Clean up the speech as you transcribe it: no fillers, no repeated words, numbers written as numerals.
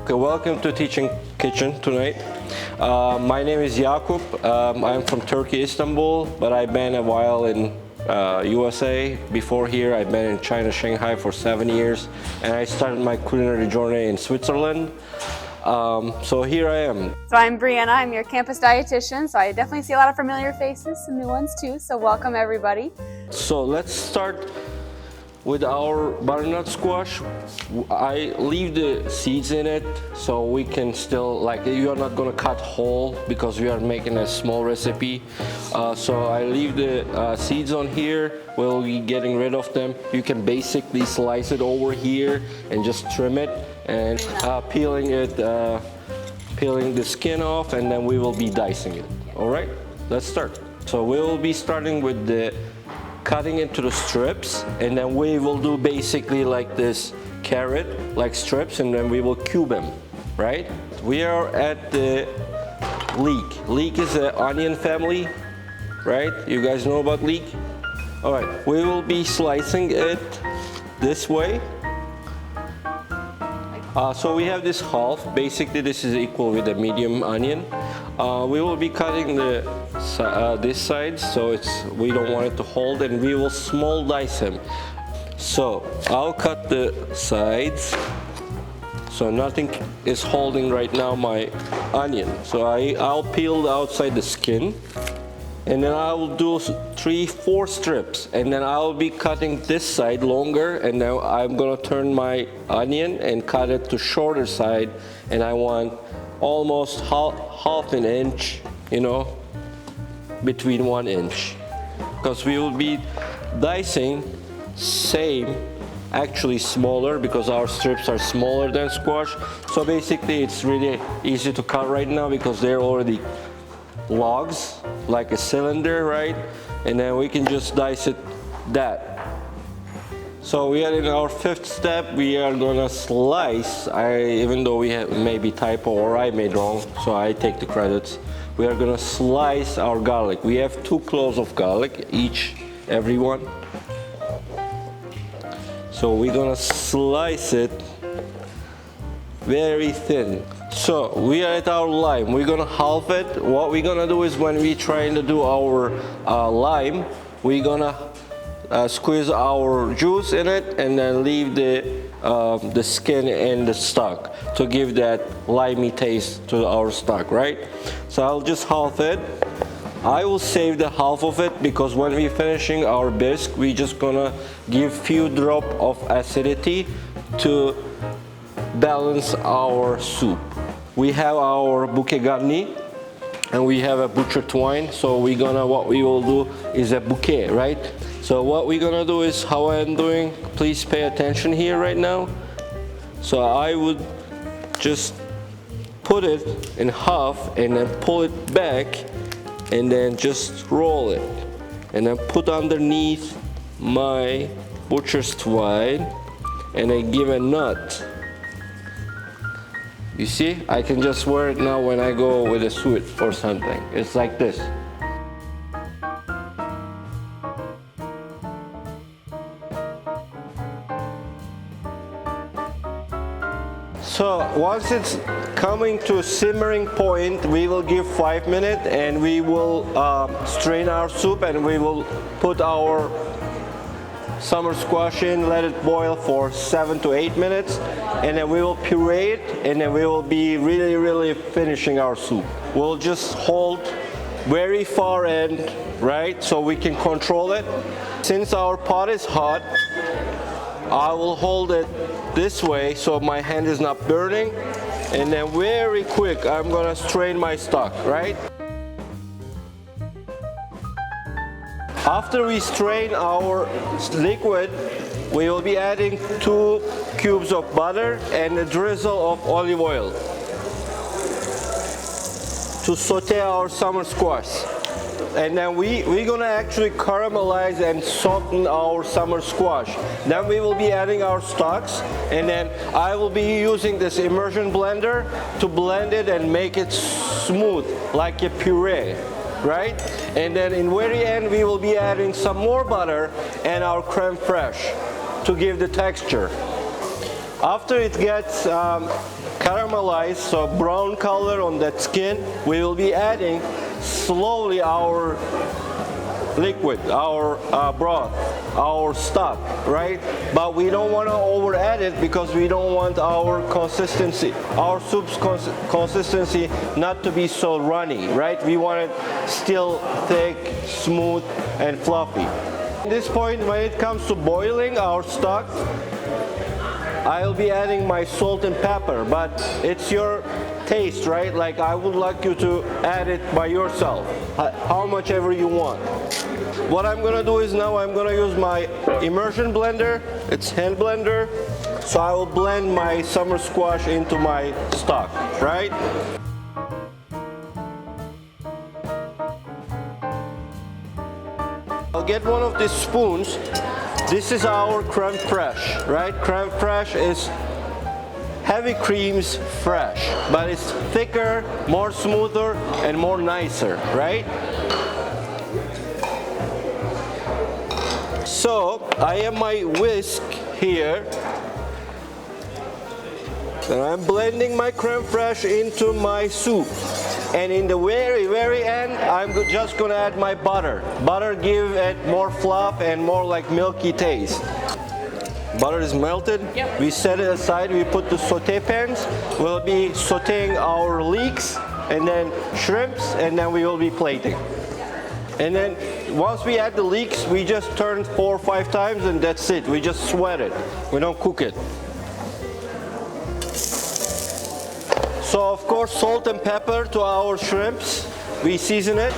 Okay, welcome to Teaching Kitchen tonight. My name is Jakub. I'm from Turkey, Istanbul, but I've been a while in USA. Before here, I've been in China, Shanghai for 7 years, and I started my culinary journey in Switzerland. So here I am. So I'm Brianna, I'm your campus dietitian, so I definitely see a lot of familiar faces, some new ones too, so welcome everybody. So let's start with our butternut squash. I leave the seeds in it so we can still, like, you are not gonna cut whole because we are making a small recipe. So I leave the seeds on here. We'll be getting rid of them. You can basically slice it over here and just trim it and peeling the skin off, and then we will be dicing it. All right, let's start. So we'll be starting with the cutting into the strips, and then we will do basically like this carrot, like strips, and then we will cube them, right? We are at the leek. Leek is an onion family, right? You guys know about leek? All right, we will be slicing it this way. So we have this half. Basically, this is equal with a medium onion. We will be cutting this side, so we don't want it to hold, and we will small dice them. So I'll cut the sides, so nothing is holding right now my onion. So I'll peel the outside the skin, and then I will do 3-4 strips, and then I'll be cutting this side longer, and then I'm gonna turn my onion and cut it to shorter side, and I want almost half an inch, you know, between 1 inch, because we will be dicing same, actually smaller, because our strips are smaller than squash. So basically it's really easy to cut right now because they're already logs, like a cylinder, right? And then we can just dice it that. So we are in our 5th step. We are gonna slice, even though we have maybe typo or I made wrong, so I take the credits. We are gonna slice our garlic. We have 2 cloves of garlic, every one. So we're gonna slice it very thin. So we are at our lime. We're gonna halve it. What we're gonna do is when we're trying to do our lime, we're gonna squeeze our juice in it and then leave the skin and the stalk to give that limey taste to our stock, right? So I'll just halve it. I will save the half of it because when we're finishing our bisque, we're just gonna give few drop of acidity to balance our soup. We have our bouquet garni and we have a butcher twine, so what we will do is a bouquet, right? So what we're gonna do is how I'm doing, please pay attention here right now. So I would just put it in half and then pull it back and then just roll it and then put underneath my butcher's twine and then give a knot. You see, I can just wear it now when I go with a suit or something. It's like this. So once it's coming to a simmering point, we will give 5 minutes and we will strain our soup and we will put our summer squash in, let it boil for 7 to 8 minutes, and then we will puree it, and then we will be really finishing our soup. We'll just hold very far end, right, so we can control it. Since our pot is hot, I will hold it this way so my hand is not burning, and then very quick I'm gonna strain my stock, right? After we strain our liquid, we will be adding 2 cubes of butter and a drizzle of olive oil to saute our summer squash. And then we're gonna actually caramelize and soften our summer squash. Then we will be adding our stocks, and then I will be using this immersion blender to blend it and make it smooth like a puree, right? And then in very end we will be adding some more butter and our creme fraiche to give the texture. After it gets caramelized, so brown color on that skin, we will be adding slowly our liquid, our broth, our stock, right? But we don't want to over add it because we don't want our consistency, our soup's consistency not to be so runny, right? We want it still thick, smooth, and fluffy. At this point, when it comes to boiling our stock, I'll be adding my salt and pepper, but it's your taste, right? Like, I would like you to add it by yourself, how much ever you want. What I'm gonna do is now I'm gonna use my immersion blender. It's hand blender. So I will blend my summer squash into my stock, right? I'll get one of these spoons. This is our crème fraîche, right? Crème fraîche is heavy creams fresh, but it's thicker, more smoother, and more nicer, right? So I have my whisk here, and I'm blending my crème fraîche into my soup. And in the very end, I'm just gonna add my butter. Butter gives it more fluff and more like milky taste. Butter is melted. Yep. We set it aside. We put the sauté pans. We'll be sautéing our leeks and then shrimps, and then we will be plating. And then once we add the leeks, we just turn 4 or 5 times, and that's it. We just sweat it. We don't cook it. So of course, salt and pepper to our shrimps. We season it.